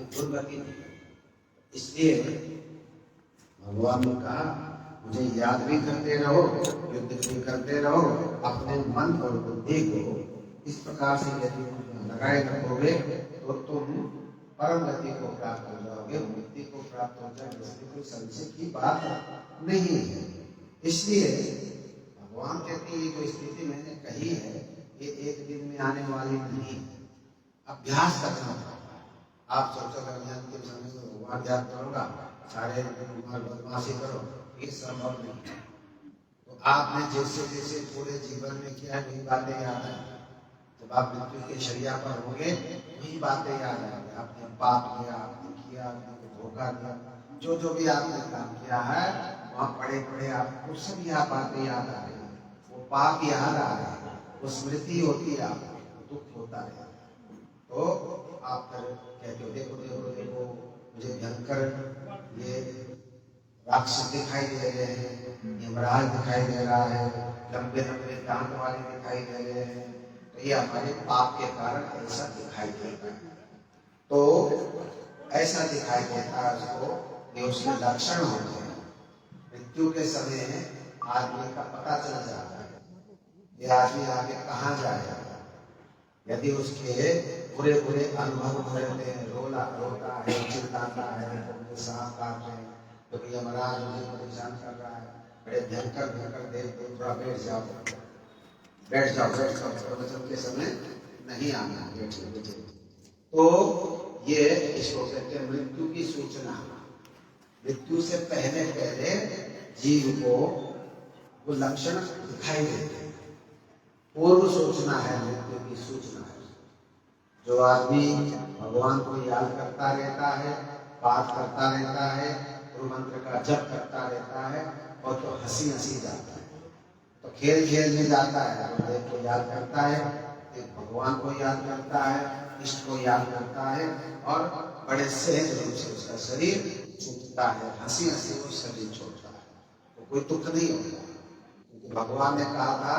ये दुर्गति नहीं। इसलिए भगवान ने कहा मुझे याद भी करते रहो, युद्ध भी करते रहो, अपने मन और बुद्धि को इस प्रकार से यदि लगाए रखोगे तो तुम परम गति को प्राप्त हो जाओगे, मुक्ति को प्राप्त हो जाओगे। इसमें कोई संशय की बात नहीं है। इसलिए भगवान कहते हैं ये जो स्थिति मैंने कही है ये एक दिन में आने वाली नहीं, अभ्यास करना पड़ता है। आप सोचो अंतिम समय में भगवान ध्यान करोगा, सारे बदमाशी करो, ये संभव नहीं है। तो आपने जैसे जैसे पूरे जीवन में किया वही बातें याद आएंगी। जब आप मृत्यु के शैया पर होंगे वही बातें याद आएंगी। आपने पाप किया, आपने धोखा दिया, जो भी आपने काम किया है वहाँ पड़े पड़े आपको सब यह बातें याद आ रही है, वो पाप याद आ रहे हैं, वो स्मृति होती है, आपको दुख होता है। तो आप फिर कहते हो देखो देखो देखो मुझे भयंकर ये राक्षस दिखाई दे रहे हैं, यमराज दिखाई दे रहा है, लंबे लंबे दांत वाले दिखाई दे रहे हैं। तो ये हमारे पाप के कारण ऐसा दिखाई देता है। तो ऐसा दिखाई देता है उसको, ये उसके लक्षण होते हैं। मृत्यु के समय आदमी का पता चल जाता है ये आदमी आगे कहाँ जाएगा। यदि उसके बुरे बुरे अनुभव रहते हैं, रोता है, चिल्लाता है, सांप काट रहे हैं, तो यमराज मुझे परेशान कर रहा है, बड़े भयंकर देव थोड़ा बैठ जाओ प्रवचन के समय नहीं आना, बैठे। तो ये इसको कहते हैं मृत्यु की सूचना। मृत्यु से पहले पहले जीव को वो लक्षण दिखाई देते हैं। पूर्व सूचना है, मृत्यु की सूचना है। जो आदमी भगवान को याद करता रहता है, पाठ करता रहता है, गुरु मंत्र का जप करता रहता है, और तो हंसी हंसी जाता है, तो खेल खेल में जाता है, गुरुदेव को याद करता है, भगवान को याद करता है, इष्ट को याद करता है, और बड़े सहज रूप से उसका शरीर छूटता है, हंसी हंसी वो शरीर छोड़ता है, तो कोई दुख नहीं होता। क्योंकि भगवान ने कहा था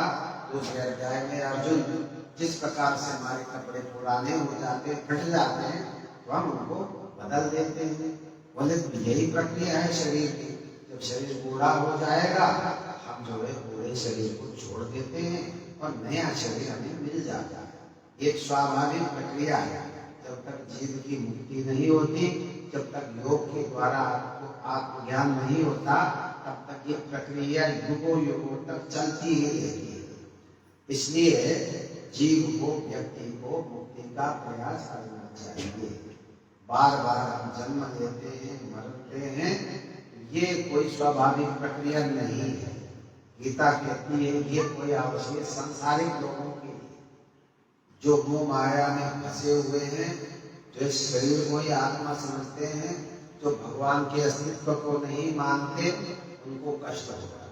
दूसरे अध्याय में, अर्जुन जिस प्रकार से हमारे कपड़े पुराने हो जाते, फट जाते हैं, तो हम उनको बदल देते हैं। बोले यही प्रक्रिया है शरीर की। जब शरीर बूढ़ा हो जाएगा हम जो है पूरे शरीर को छोड़ देते हैं और नया शरीर हमें मिल जाता है। एक स्वाभाविक प्रक्रिया है। जब तक जीव की मुक्ति नहीं होती, जब तक योग के द्वारा आपको आत्मज्ञान नहीं होता, तब तक ये प्रक्रिया युगों तक चलती ही रहती है। इसलिए जीव को, व्यक्ति को मुक्ति का प्रयास करना चाहिए। बार बार हम जन्म लेते हैं, मरते हैं, ये कोई स्वाभाविक प्रक्रिया नहीं है। गीता कहती है ये कोई आवश्यक संसारिक लोगों के लिए, जो मोह माया में फंसे हुए हैं, जो इस शरीर को ही आत्मा समझते हैं, जो भगवान के अस्तित्व को नहीं मानते, उनको कष्ट होता है,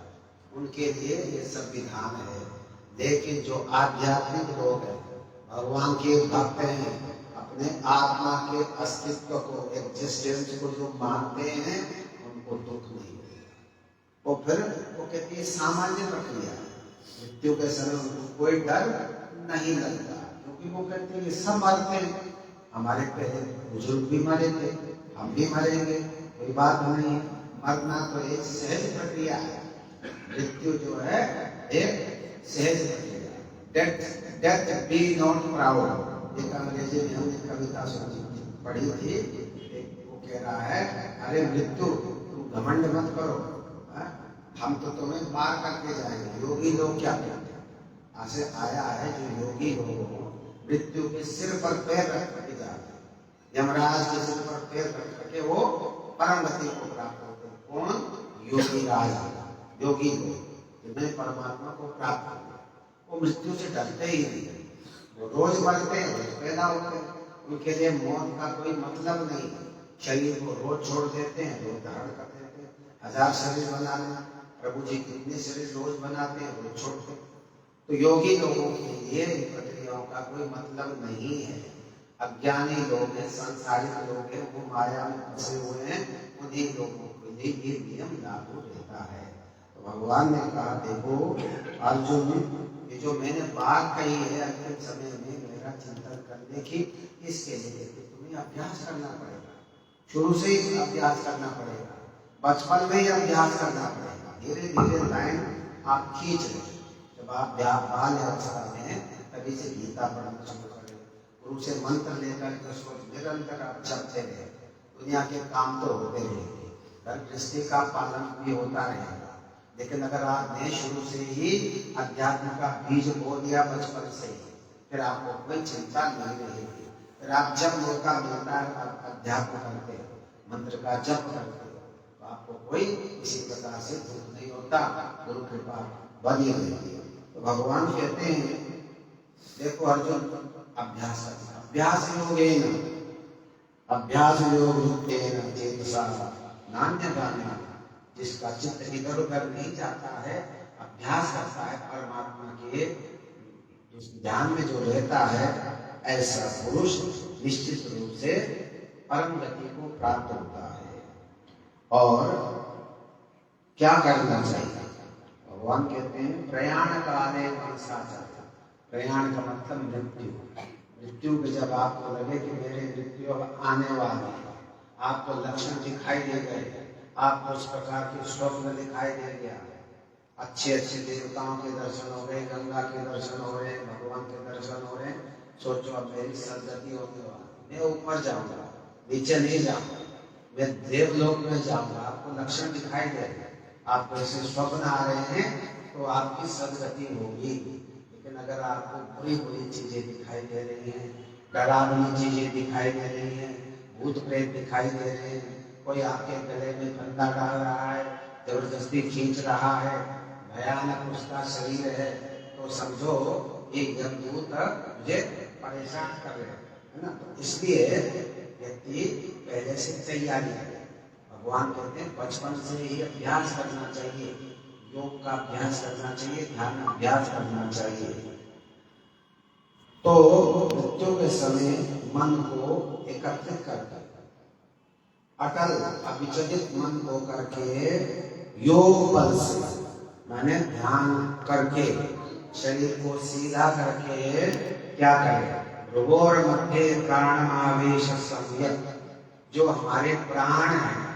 उनके लिए ये सब विधान है। लेकिन जो आध्यात्मिक लोग हैं, भगवान के भक्त हैं, अपने आत्मा के अस्तित्व को, एग्जिस्टेंस को जो मानते हैं, उनको दुख नहीं होता। वो फिर वो कहती है सामान्य प्रक्रिया, मृत्यु के समय उनको कोई डर नहीं लगता, क्योंकि वो कहते हैं सब मरते हैं, हमारे पहले बुजुर्ग भी मरे थे, हम भी मरेंगे, कोई बात नहीं। मरना तो एक सहज प्रक्रिया है। मृत्यु जो है एक सहज प्रक्रिया। डेथ बी नॉट प्राउड, एक अंग्रेजी में हमने कविता पढ़ी थी। वो कह रहा है अरे मृत्यु तुम घमंड मत करो, हम तो तुम्हें पार करके जाएंगे। योगी लोग क्या कहते हैं, ऐसे आया है जो योगी लोग मृत्यु के सिर पर पैर रख करके जाते हैं, यमराज के सिर पर पैर रख करके वो परम गति को प्राप्त होते हैं। कौन? योगी राज, योगी लोग जिन्हें परमात्मा को प्राप्त होते हैं, वो मृत्यु से डरते ही नहीं। वो रोज मरते हैं, रोज पैदा होते हैं, उनके लिए मौत का कोई मतलब नहीं। शरीर को रोज छोड़ देते हैं, रोज धारण कर देते हैं। 1000 शरीर बना लेना, प्रभु जी कितने शरीर रोज बनाते हैं, रोज छोड़ते हैं। तो योगी लोगों के लिए इन प्रक्रियाओं का कोई मतलब नहीं है। अज्ञानी लोग हैं, सांसारिक लोग हैं, वो माया में फंसे हुए हैं, उन्हीं लोगों के लिए ये नियम लागू रहता है। तो भगवान ने कहा देखो अर्जुन, ये जो मैंने बात कही है अंतिम समय में मेरा चिंतन करने की, इसके लिए तुम्हें ये अभ्यास करना पड़ेगा, शुरू से ही अभ्यास करना पड़ेगा, बचपन में ही अभ्यास करना पड़ेगा। धीरे धीरे लाइन आप खींच लें। जब आप बाल अवस्था में तभी से गीता पढ़ना शुरू करें, गुरु से मंत्र लेकर के उसको निरंतर आप जपते रहे। दुनिया के काम तो होते रहेंगे, घर गृहस्थी का पालन भी होता रहेगा, लेकिन अगर आपने शुरू से ही अध्यात्म का बीज बो दिया बचपन से ही, फिर आपको कोई चिंता नहीं रहेगी। फिर आप जब मौका मिलता है अध्यात्म करते, मंत्र का जप करते, तो आपको कोई किसी प्रकार से दुख नहीं होता, गुरु कृपा बनी रहती है। तो भगवान कहते हैं, देखो अर्जुन, अभ्यास अभ्यास योगेन, अभ्यास योग युक्तेन चेतसा नान्यगामिना। जिसका चित्त इधर उधर नहीं जाता है, अभ्यास करता है परमात्मा के ध्यान में जो रहता है, ऐसा पुरुष निश्चित रूप से परम गति को प्राप्त होता है। और क्या करना चाहिए? भगवान कहते हैं प्रयाण काले मनसाचा। प्रयाण का मतलब मृत्यु। मृत्यु के जब आपको लगे कि मेरे मृत्यु आने वाली है, आपको लक्षण दिखाई दे गए, आपको उस प्रकार के स्वप्न दिखाई दे गया, अच्छे अच्छे देवताओं के दर्शन हो रहे, गंगा के दर्शन हो रहे, भगवान के दर्शन हो रहे, सोचो अब मेरी सदगति होने वाली, मैं ऊपर जाऊंगा, नीचे नहीं जाऊंगा, मैं देवलोक में जाऊंगा। आपको लक्षण दिखाई दे रहे, आपको ऐसे स्वप्न आ रहे हैं, तो आपकी सदगति होगी। लेकिन अगर आपको बुरी बुरी चीजें दिखाई दे रही हैं, डरावनी चीजें दिखाई दे रही हैं, भूत प्रेत दिखाई दे रहे हैं, कोई आपके गले में फंदा डाल रहा है, जबरदस्ती खींच रहा है, भयानक उसका शरीर है, तो समझो ये यमदूत मुझे परेशान कर रहे हैं, है ना। तो इसलिए व्यक्ति पहले से तैयारी करे। भगवान कहते हैं बचपन से ही अभ्यास करना चाहिए, योग का अभ्यास करना चाहिए, ध्यान अभ्यास करना चाहिए। तो मृत्यु के समय मन को एकत्रित करकर अटल अविचलित मन को करके योग बल से, माने ध्यान करके, शरीर को सीधा करके क्या करें? भ्रुवोर मध्य प्राणमावेश संयत। जो हमारे प्राण हैं,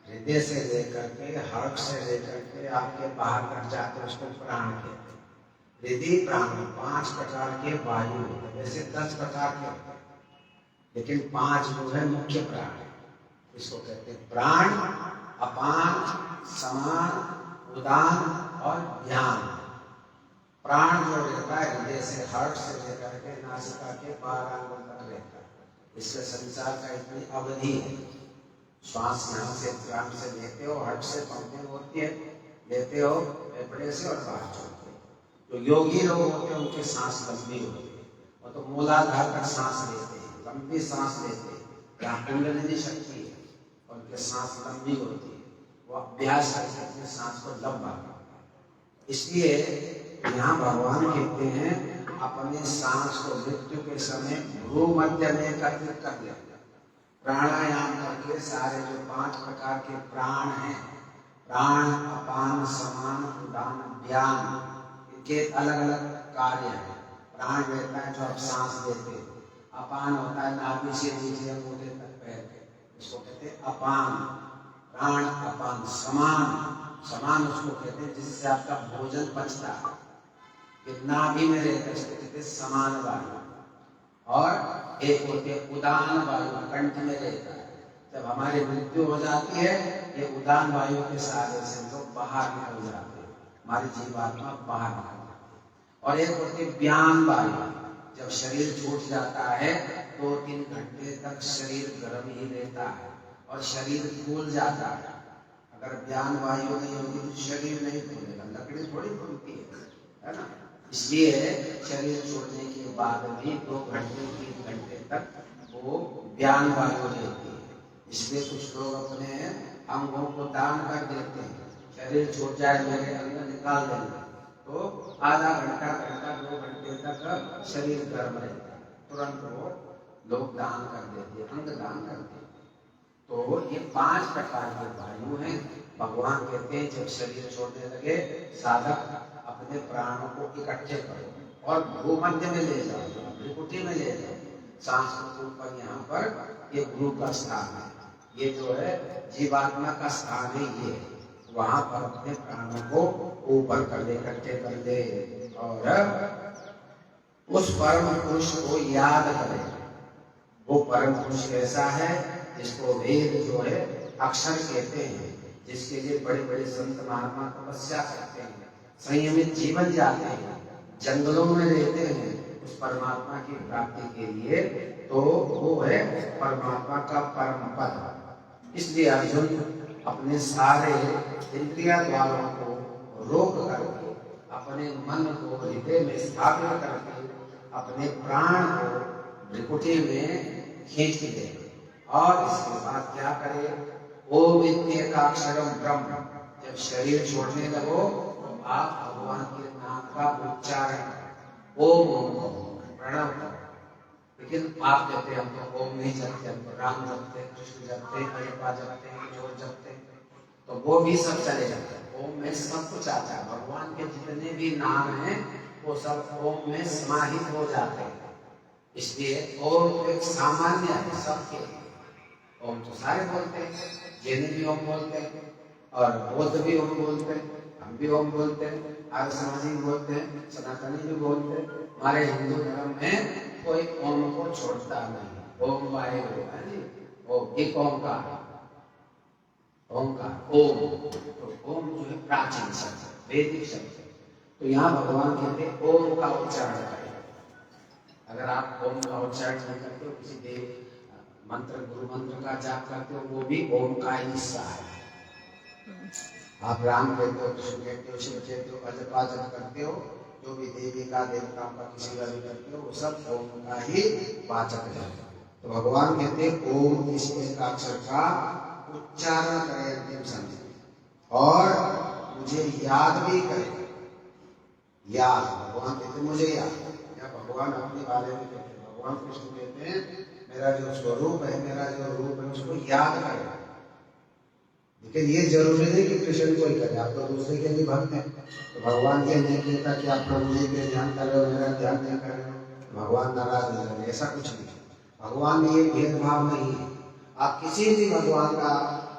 हृदय से लेकर के, हर्ष से लेकर के आपके बाहर तक जाते हैं, उसको प्राण कहते हैं। हृदय प्राण 5 प्रकार के वायु होते हैं, वैसे 10 प्रकार के होते हैं, लेकिन 5 जो है मुख्य प्राण, इसको कहते हैं प्राण, अपान, समान, उदान और ध्यान। प्राण जो रहता है हृदय से, हर्ष से लेकर के नासिका के 12 अंगों तक रहता है। इसके संसार का इतनी अवधि है, श्वास यहाँ से प्राण से लेते हो, हर्ष से पंपिंग होती है, लेते हो फेफड़े से और बाहर छोड़ते हो। जो योगी लोग होते हैं उनकी सांस लंबी होती है, वो तो मूलाधार तक सांस लेते हैं, लंबी सांस लेते हैं, यहाँ कुंडलिनी शक्ति है, उनकी सांस लंबी होती है, वो अभ्यास करके अपने सांस को लंबा। इसलिए यहाँ भगवान कहते हैं अपने सांस को मृत्यु के समय भ्रू मध्य में एकत्रित कर ले, प्राणायाम करके सारे जो 5 प्रकार के प्राण हैं, प्राण, अपान, समान, उदान, व्यान, इनके अलग अलग कार्य हैं। प्राण रहता है जो आप सांस लेते हैं, अपान होता है नाभि से नीचे मोटे तक पैर, इसको कहते हैं अपान, प्राण अपान। समान, समान उसको कहते हैं जिससे आपका भोजन पचता है, नाभि में रहता है, इसको कहते हैं समान वायु। और एक होते उदान वायु, कंठ में रहता है। जब हमारी मृत्यु हो जाती है, ये उदान वायु के सहारे से लोग बाहर निकल जाते हैं, हमारी जीवात्मा बाहर निकल जाती है। और एक होती व्यान वायु, जब शरीर छूट जाता है 2-3 घंटे तक शरीर गर्म ही रहता है और शरीर फूल जाता है। अगर व्यान वायु नहीं होगी तो शरीर नहीं फूलेगा, लकड़ी थोड़ी फूलती है ना। इसलिए शरीर छोड़ने के बाद भी 2 घंटे 3 घंटे तक वो व्यान वायु रहती है। इसलिए कुछ लोग अपने अंगों को दान कर देते हैं, शरीर छूट जाए मेरे अंग निकाल देंगे, तो आधा घंटा 2 घंटे तक शरीर गर्म रहता है, तुरंत वो लोग दान कर देते हैं, अंग दान करते हैं। तो ये 5 प्रकार के वायु हैं। भगवान कहते हैं जब शरीर छोड़ने लगे, साधक अपने प्राणों को इकट्ठे करो और भूमध्य में ले जाओ, भ्रुकुटी में ले जाओ, सांस के ऊपर यहाँ पर ये गुरु का स्थान है, ये जो है जीवात्मा का स्थान है, ये वहां पर अपने प्राणों को ऊपर कर दे, इकट्ठे कर दे और उस परम पुरुष को याद करें। वो परम पुरुष कैसा है, जिसको वेद जो है अक्षर कहते हैं, जिसके लिए बड़े बड़े संत महात्मा तपस्या करते हैं, संयमित जीवन जाते हैं, जंगलों में रहते हैं उस परमात्मा की प्राप्ति के लिए, तो वो है परमात्मा का परम पद। इसलिए अर्जुन अपने सारे इंद्रिय द्वारों को रोक करके, अपने मन को हृदय में स्थापित करके, अपने प्राण को भ्रिकुटी में खींच दे और इसके बाद क्या करे, ओम इत्येकाक्षरम ब्रह्म। जब शरीर छोड़ने लगो तो आप भगवान के नाम का उच्चारण ओम प्रणव करो। लेकिन आप जपते, हम तो ओम नहीं जपते, हम तो राम जपते, कृष्ण जपते, हरिपा जपते, किशोर जपते, तो वो भी सब चले जाते हैं। ओम में सब कुछ आता है, भगवान के जितने भी नाम हैं वो सब ओम में समाहित हो जाते हैं। इसलिए ओम एक सामान्य है सबके। ओम तो सारे बोलते हैं, जैन भी ओम बोलते हैं और बौद्ध भी ओम बोलते हैं, हम भी ओम बोलते हैं, आर्य समाजी भी बोलते हैं, सनातनी भी बोलते हैं। हमारे हिंदू धर्म में कोई ओम को छोड़ता नहीं। ओम वाहेगुरु है जी, ओम एक ओमकार, ओमकार ओम। तो ओम जो है प्राचीन शब्द, वैदिक शब्द। तो यहाँ भगवान कहते हैं ओम का उच्चारण करें। अगर आप ओम का उच्चारण नहीं करते हो, किसी देव मंत्र, गुरु मंत्र का जाप करते हो, वो भी ओम का ही हिस्सा है। आप राम कहते हो, कृष्ण कहते हो, शिव कहते हो, अजपा जप करते हो, जो भी देवी का देवता का किसी का भी करते हो, वो सब ओम का ही वाचक है। तो भगवान कहते हैं ओम इस एकाक्षर का उच्चारण करें अंतिम समय, और मुझे याद भी करें। याद, भगवान कहते मुझे याद, या भगवान अपने बारे में कहते हैं, भगवान कृष्ण कहते हैं मेरा जो स्वरूप है, मेरा जो रूप है, उसको याद करें। लेकिन ये जरूरी नहीं कि कृष्ण को ही करे, आप तो दूसरे के भी भक्त हैं। तो भगवान ये नहीं कहता कि आप प्रभु जी के ध्यान कर रहे हो, मेरा ध्यान नहीं कर रहे हो, भगवान नाराज नहीं करे, ऐसा कुछ नहीं। भगवान में ये भेदभाव नहीं है। आप किसी भी भगवान का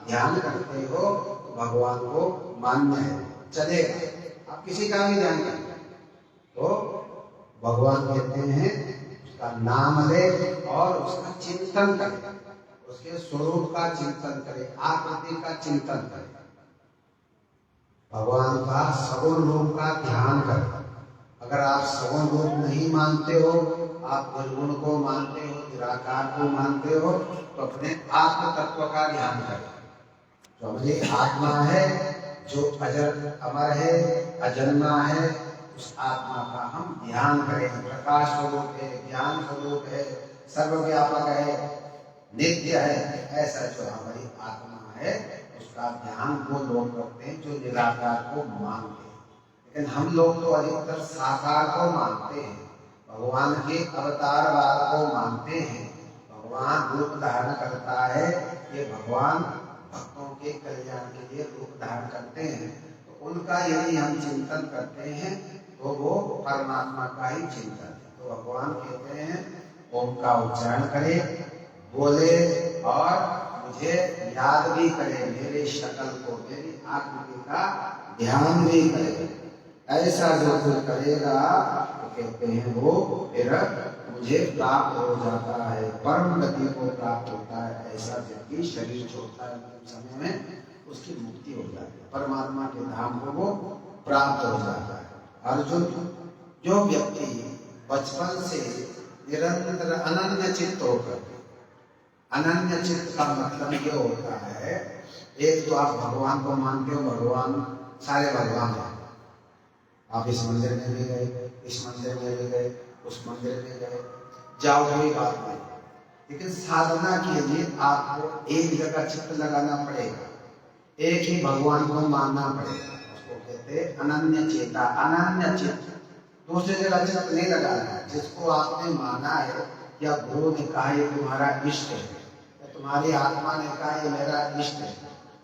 ध्यान करते हो तो भगवान को मान्य है, चलेगा। आप किसी का भी ध्यान करते तो भगवान कहते हैं उसका नाम ले और उसका चिंतन करें, उसके स्वरूप का चिंतन करें, आकृति का चिंतन करें, भगवान का सगुण रूप का ध्यान करें। अगर आप सगुण रूप नहीं मानते हो, आप निर्गुण को मानते हो, निराकार को मानते हो, तो अपने आत्म तत्व का ध्यान करें। जो हमारी आत्मा है, जो अजर अमर है, अजन्मा है, उस आत्मा का हम ध्यान करें। प्रकाश स्वरूप है, ज्ञान स्वरूप है, सर्वव्यापक है, नित्य है, ऐसा जो हमारी आत्मा है उसका ध्यान वो लोग करते हैं जो निराकार को मानते हैं। लेकिन हम लोग तो अधिकतर साकार को मानते हैं, भगवान के अवतारवाद को मानते हैं। भगवान रूप धारण करता है, ये भगवान भक्तों के कल्याण के लिए रूप धारण करते हैं। तो उनका यदि हम चिंतन करते हैं तो वो परमात्मा का ही चिंतन है। तो भगवान कहते हैं ओम का उच्चारण करें, बोले और मुझे याद भी करे, मेरे शक्ल को, मेरी आकृति का ध्यान भी करे। ऐसा जो कोई करेगा तो कहते हैं वो फिर मुझे प्राप्त हो जाता है, परम गति को प्राप्त होता है। ऐसा व्यक्ति शरीर छोड़ता है समय में, उसकी मुक्ति हो जाती है, परमात्मा के धाम को वो प्राप्त हो जाता है। अर्जुन, जो व्यक्ति बचपन से निरंतर अनन्य चित्त होकर, अनन्य चित्त का मतलब ये होता है, एक तो आप भगवान को मानते हो, भगवान सारे भगवान हैं, आप इस मंदिर में भी गए, इस मंदिर में भी गए, उस मंदिर में गए, जाओ कोई बात नहीं, लेकिन साधना के लिए आपको एक जगह चित्त लगाना पड़ेगा, एक ही भगवान को मानना पड़ेगा। उसको कहते हैं अनन्य चेता, अनन्य चित्त। दूसरी जगह चित्त नहीं लगाना है। जिसको आपने माना है या गुरु ने कहा ये तुम्हारा इष्ट है, या तुम्हारी आत्मा ने कहा ये मेरा इष्ट है,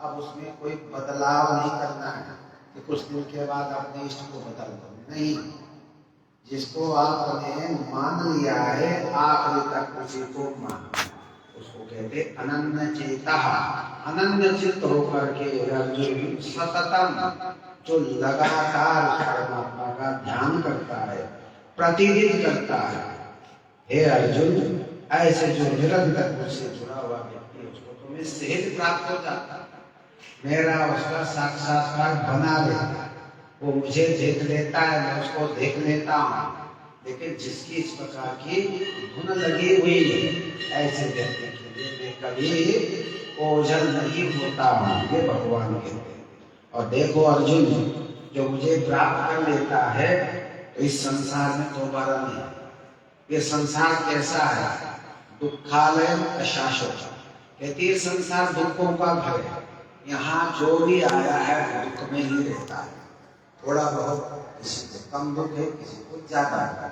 अब उसमें कोई बदलाव नहीं करना है कि कुछ दिन के बाद अपने इष्ट को बदल दो, नहीं। जिसको आपने मान लिया है आखिरी तक उसी को मान, उसको कहते अनन्य चेता। अनन्य चित्त होकर के अर्जुन सततम जो लगातार परमात्मा का ध्यान करता है, प्रतिदिन करता है, हे अर्जुन ऐसे जो निरंतर मुझसे जुड़ा हुआ व्यक्ति है उसको तुम्हें सहज प्राप्त हो जाता है, मेरा उसका साक्षात्कार बना लेता है, वो मुझे देख लेता है, मैं उसको देख लेता हूँ। लेकिन जिसकी इस प्रकार की धुन लगी हुई है ऐसे व्यक्ति के लिए मैं कभी ओझल नहीं होता हूँ, ये भगवान कहते हैं। और देखो अर्जुन, जो मुझे प्राप्त कर लेता है तो इस संसार में दोबारा नहीं। ये संसार कैसा है? दुखालय अशाश्वत, कहती है संसार दुखों का घर है। यहाँ जो भी आया है दुख में ही रहता है। थोड़ा बहुत किसी को कम दुख है, किसी को ज्यादा है।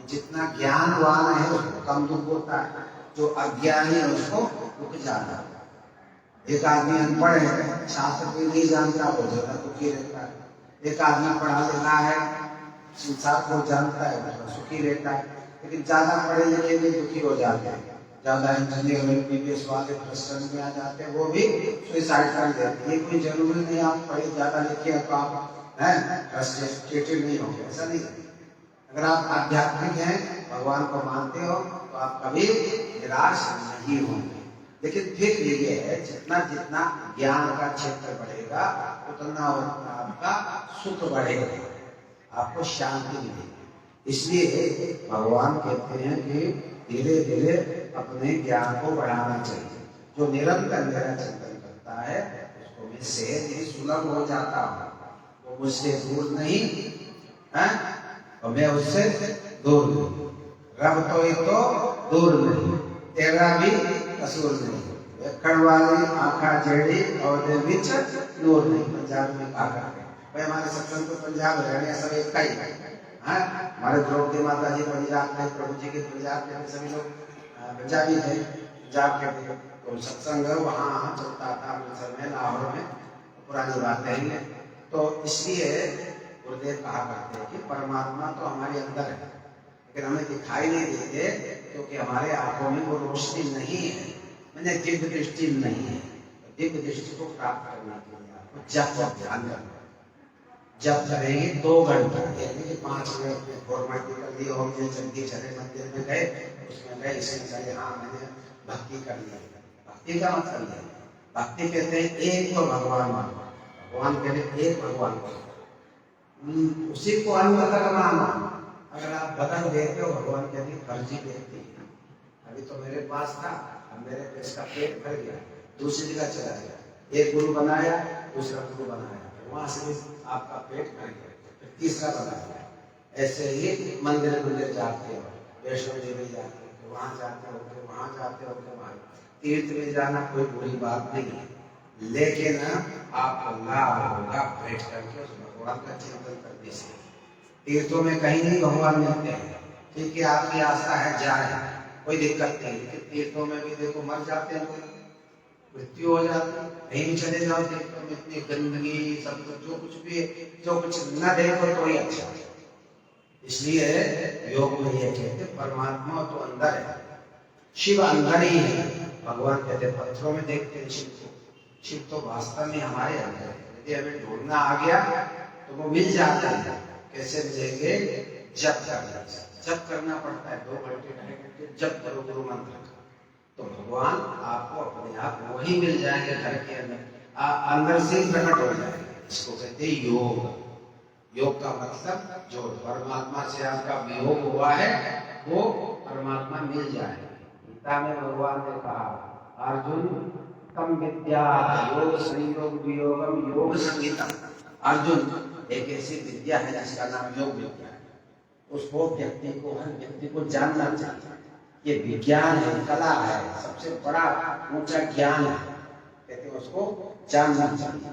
जितना ज्ञानवान है उसको कम दुख होता है, जो अज्ञानी है उसको दुख ज्यादा है। एक आदमी अनपढ़ है, शास्त्र भी नहीं जानता, वो ज्यादा दुखी रहता है। एक आदमी पढ़ा लिखा है, संसार को जानता है, वो सुखी रहता है। लेकिन ज्यादा पढ़े लिखे भी दुखी हो जाते हैं, ज्यादा इंजीनियर MBBS वाले प्रश्न में आ जाते हैं, वो भी सुसाइड कर देते हैं। ये कोई जरूरी नहीं आप पढ़े ज्यादा लिखे तो आप फ्रस्ट्रेटेड नहीं होंगे, ऐसा नहीं है। अगर आप आध्यात्मिक हैं, भगवान को मानते हो तो आप कभी निराश नहीं होंगे। लेकिन फिर ये है जितना जितना ज्ञान का क्षेत्र बढ़ेगा उतना उतना आपका सुख बढ़ेगा, आपको शांति मिलेगी। इसलिए भगवान कहते हैं कि धीरे धीरे अपने ज्ञान को बढ़ाना चाहिए। जो निरंतर मेरा चिंतन करता है उसको मैं सहज ही सुलभ हो जाता हूँ, वो मुझसे दूर नहीं है और मैं उससे दूर नहीं। रब तो ये तो दूर नहीं, तेरा भी कसूर नहीं। वाली आंखा जेड़ी और बीच नूर नहीं। पंजाब में कहा करते भाई, हमारे सत्संग तो पंजाब हरियाणा सब एक का ही है। हमारे द्रौपदी माता जी पंजाब में, प्रभु जी के पंजाब के सभी लोग पंजाबी थे, पंजाब के थे। तो सत्संग वहाँ चलता था अमृतसर में, लाहौर में, पुरानी बात है। तो इसलिए गुरुदेव कहा करते हैं कि परमात्मा तो हमारे अंदर है, लेकिन हमें दिखाई नहीं देते क्योंकि हमारे आंखों में वो रोशनी नहीं है, मैंने दिव्य दृष्टि नहीं है। दिव्य दृष्टि को प्राप्त करने के लिए आपको जप और ध्यान करना। जब करेंगे 2 घंटा, यानी कि 5 मिनट में फॉर्मेलिटी कर दी होगी, जल्दी चले मंदिर में गए, उसमें गए इसमें चले, हाँ मैंने भक्ति कर ली। भक्ति का मतलब है, भक्ति कहते हैं एक तो भगवान मानो, भगवान कहते एक भगवान को, उसी को अन्य तक मानो। अगर आप बदल देते हो, भगवान कहते फर्जी देते हैं। अभी तो मेरे पास था, अब मेरे पेट का पेट भर गया, दूसरी जगह चला गया। एक गुरु बनाया, दूसरा गुरु बनाया, वहां से आपका पेट भर गया, फिर तीसरा बनाया। ऐसे ही मंदिर मंदिर जाते हो, वैष्णो देवी जाते हो, वहां जाते हो, वहां जाते हो, वहां तीर्थ में जाना कोई बुरी बात नहीं है, लेकिन आपको लाभ होगा बैठ करके उस भगवान का चिंतन करने से। तीर्थों में कहीं नहीं भगवान मिलते हैं, ठीक है, आपकी आस्था है जाए, कोई दिक्कत नहीं। लेकिन तीर्थों में भी देखो मर जाते हैं, मृत्यु हो जाती है। कहीं चले जाओ तीर्थों में इतनी गंदगी, सब जो कुछ भी, जो कुछ न देखो तो ही अच्छा है। इसलिए योग में ये कहते परमात्मा तो अंदर है, शिव अंदर ही है। भगवान कहते पत्थरों में देखते हैं शिव को, शिव तो वास्तव में हमारे अंदर है। यदि हमें ढूंढना आ गया तो वो मिल जाता है। कैसे मिलेंगे? जप करना, जप करना पड़ता है। 2 घंटे 2.5 घंटे जप करो गुरु मंत्र का, तो भगवान आपको अपने आप वही मिल जाएंगे घर के अंदर से ही प्रकट हो जाएंगे। इसको कहते हैं योग। योग का मतलब जो परमात्मा से आपका वियोग हुआ है वो परमात्मा मिल जाएगा। गीता में भगवान ने कहा, अर्जुन कम विद्या योग संयोग वियोगम योग संगीतम। अर्जुन, एक ऐसी विद्या है जिसका नाम योग विद्या है, उसको व्यक्ति को, हर व्यक्ति को जानना चाहिए। ये विज्ञान है, कला है, सबसे बड़ा ऊंचा ज्ञान है, कहते हैं उसको जानना चाहिए।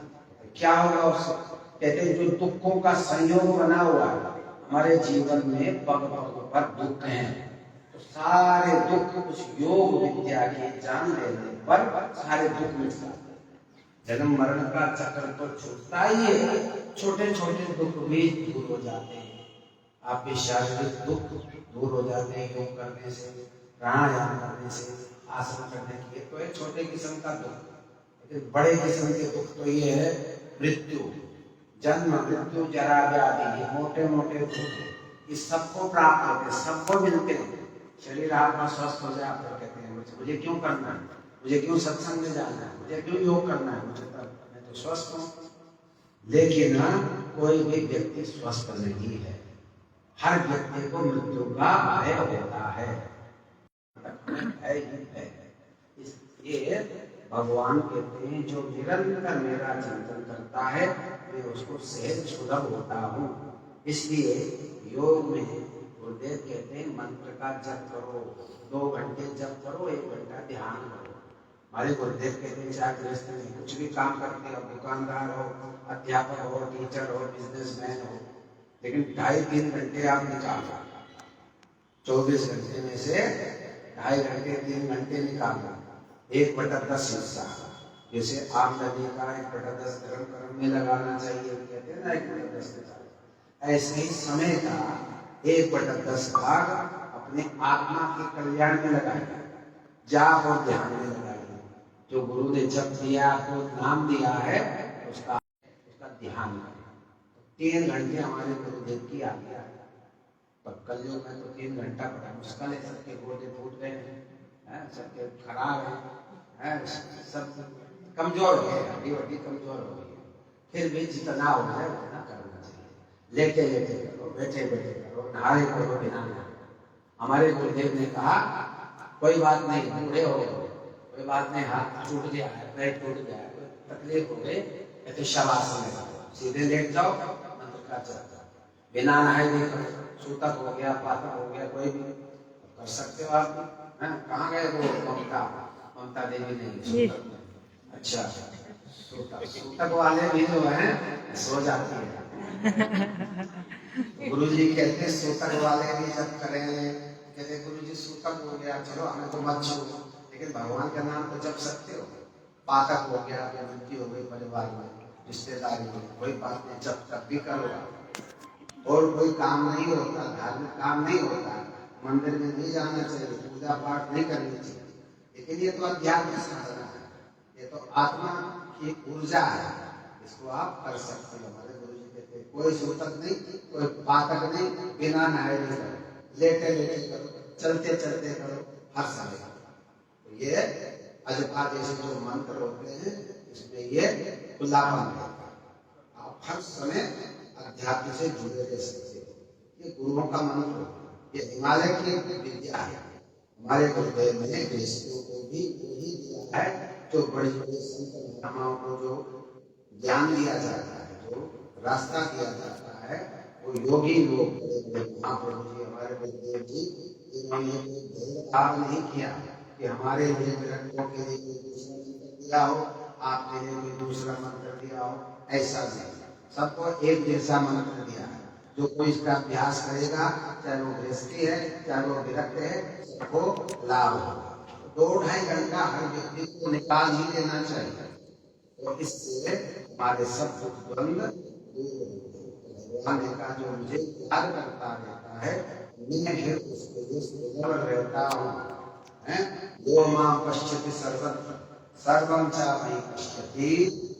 क्या होगा उससे? कहते हैं जो दुखों का संयोग बना हुआ है हमारे जीवन में, पग पग पर दुख हैं, तो सारे दुख उस योग विद्या के जान लेने पर सारे दुख मिट जाते हैं। जन्म मरण का चक्र तो छूटता ही है, छोटे छोटे दुख भी दूर हो जाते हैं। आपके शारीरिक दुख दूर हो जाते हैं योग करने से, प्राणायाम करने से, आसन करने की। तो एक छोटे किस्म का दुख, लेकिन बड़े किस्म के दुख तो ये है मृत्यु, जन्म मृत्यु जरा व्याधि, ये मोटे मोटे दुख है, ये सबको प्राप्त होते हैं, सबको मिलते हैं। शरीर आत्मा स्वस्थ हो जाए फिर कहते हैं मुझे क्यों करना है, मुझे क्यों सत्संग में जाना है, मुझे क्यों योग करना है, मुझे तब मैं तो स्वस्थ हूँ। लेकिन कोई भी व्यक्ति स्वस्थ नहीं है, हर व्यक्ति को मृत्यु का भय होता है, इसलिए भगवान कहते हैं जो निरंतर मेरा चिंतन करता है मैं उसको सहज सुलभ होता हूँ। इसलिए योग में गुरुदेव कहते हैं मंत्र का जप करो, 2 घंटे जप करो, 1 घंटा ध्यान करो। हमारे गुरुदेव कहते हैं चाहे गृहस्थ में कुछ भी काम करते हो, दुकानदार हो, अध्यापक हो, टीचर हो, बिजनेसमैन हो, लेकिन 2.5-3 घंटे आप निकालो, 24 घंटे में से 2.5 घंटे 3 घंटे निकालो, 1/10 हिस्सा, जैसे आमदनी का 1/10 धर्म कर्म में लगाना चाहिए, कहते हैं ना 1/10 निकालो। ऐसे ही समय का 1/10 भाग अपने आत्मा के कल्याण में लगाइए, जाप और ध्यान में लगाइए। जो गुरु ने जप दिया, आपको नाम दिया है, उसका ध्यान करें। 3 घंटे हमारे गुरुदेव की आज्ञा है, पर कलयुग में तो 3 घंटा बड़ा मुश्किल है, सबके गोडे फूट गए हैं, सबके खराब हैं, सब कमजोर हो गए, हड्डी वड्डी कमजोर हो गई है। फिर भी जितना हो जाए उतना करना चाहिए, लेटे लेटे करो, बैठे बैठे करो, नहाए करो, बिना नहाए। हमारे गुरुदेव ने कहा कोई बात नहीं, बूढ़े हो गए, कोई बात नहीं, हाथ टूट गया है, पैर टूट गया है, तकलीफ हो गई, कहते शवासन में सीधे लेट जाओ, मंत्र का जप बिना नहाए नहीं करो, सूतक हो गया, पातक हो गया, कोई भी कर सकते हो आप। कहाँ गए वो ममता देवी? नहीं, अच्छा, सूतक वाले भी जो है सो जाती है। गुरुजी कहते हैं सूतक वाले भी जब करें, कहते गुरुजी सूतक हो गया, चलो हमें तो मत छू, लेकिन भगवान का नाम तो जप सकते हो। पातक हो गया, मृत्यु हो गई परिवार में, रिश्तेदारी में, कोई बात नहीं, जब तक भी करो। और कोई काम नहीं होता, धार्मिक काम नहीं होता, मंदिर में नहीं जाना चाहिए, पूजा पाठ नहीं करनी चाहिए, लेकिन ये तो अध्यात्म साधना है, ये तो आत्मा की ऊर्जा है, इसको आप कर सकते हो। हमारे गुरु जी कहते हैं कोई सूतक नहीं, कोई पातक नहीं, बिना नहाए नहीं करो, लेटे लेटे करो, चलते चलते करो, हर समय। तो ये अजपा जैसे जो मंत्र होते हैं इसमें ये खुलापन है, आप हर समय अध्यात्म से जुड़े रह सकते हो। ये गुरुओं का मंत्र, ये हिमालय की विद्या है। हमारे गुरुदेव ने ऋषियों को भी वही दिया है, जो बड़े बड़े संत महात्माओं को जो ज्ञान दिया जाता है, जो रास्ता दिया जाता है, वो योगी लोग, बड़े बड़े महाप्रभु जी, हमारे गुरुदेव जी, इन्होंने भेदभाव नहीं किया कि हमारे लिए विरक्तों के लिए कोई दूसरा मंत्र दिया हो, आपके लिए कोई दूसरा मंत्र दिया हो, ऐसा नहीं, सबको एक जैसा मंत्र दिया है। जो कोई इसका अभ्यास करेगा, चाहे वो गृहस्थी है, चाहे वो विरक्त है, सबको लाभ होगा। 2-2.5 घंटा हर व्यक्ति को निकाल ही लेना चाहिए, और इससे हमारे सब द्वंद्व दूर होते हैं। भगवान का जो मुझे याद करता रहता है, मैं फिर उसके लिए सुलभ रहता हूँ। यो मां पश्यति सर्वत्र सर्वं च मयि पश्यति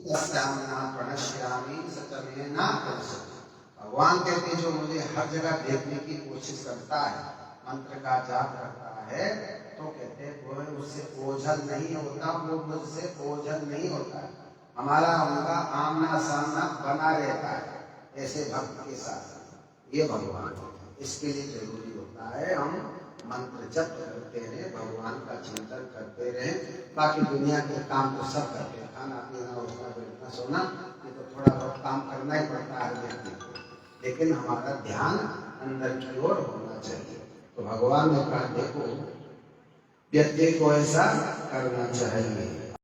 तस्याहं न प्रणश्यामि स च मे न प्रणश्यति। भगवान कहते हैं जो मुझे हर जगह देखने की कोशिश करता है, मंत्र का जाप करता है, तो कहते हैं कोई उससे ओझल नहीं होता, वो मुझसे ओझल नहीं होता है, हमारा उनका आमना सामना बना रहता है, ऐसे भक्त के साथ। ये भगवान, इसके लिए जरूरी होता है हम मंत्र जप करते रहे, भगवान का चिंतन करते रहे। बाकी दुनिया के काम तो सब करते हैं, खाना पीना, उठना बैठना सोना, ये तो थोड़ा बहुत काम करना ही पड़ता है व्यक्ति को, लेकिन हमारा ध्यान अंदर की ओर होना चाहिए। तो भगवान ने कहा देखो व्यक्ति को ऐसा करना चाहिए।